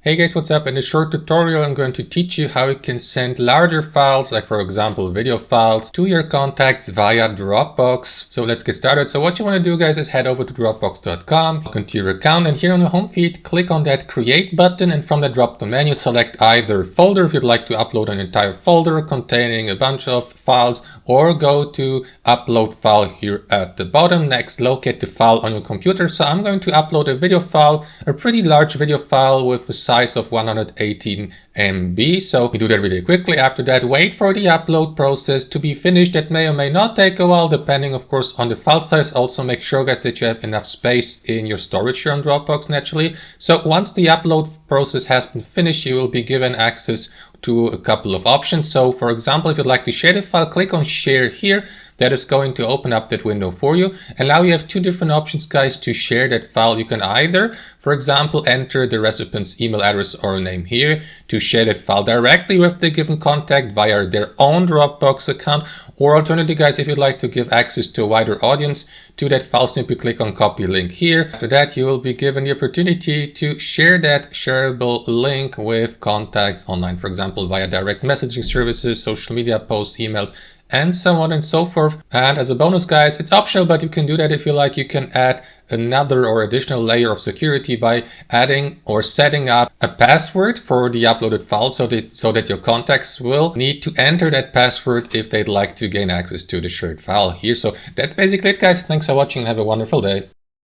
Hey guys, what's up? In this short tutorial, I'm going to teach you how you can send larger files, like for example, video files, to your contacts via Dropbox. So let's get started. So what you want to do, guys, is head over to dropbox.com, go into your account, and here on the home feed, click on that create button, and from the drop-down menu, select either folder if you'd like to upload an entire folder containing a bunch of files, or go to upload file here at the bottom. Next, locate the file on your computer. So I'm going to upload a video file, a pretty large video file with a size of 118 MB. So we do that really quickly. After that, wait for the upload process to be finished. That may or may not take a while, depending of course on the file size. Also make sure, guys, that you have enough space in your storage here on Dropbox naturally. So once the upload process has been finished, you will be given access to a couple of options. So for example, if you'd like to share the file, click on share here. That is going to open up that window for you. And now you have two different options, guys, to share that file. You can either, for example, enter the recipient's email address or name here to share that file directly with the given contact via their own Dropbox account. Or alternatively, guys, if you'd like to give access to a wider audience to that file, simply click on copy link here. After that, you will be given the opportunity to share that shareable link with contacts online, for example, via direct messaging services, social media posts, emails, and so on and so forth. And as a bonus, guys, it's optional, but you can do that if you like. You can add another or additional layer of security by adding or setting up a password for the uploaded file so that your contacts will need to enter that password if they'd like to gain access to the shared file here. So that's basically it, guys. Thanks for watching and have a wonderful day.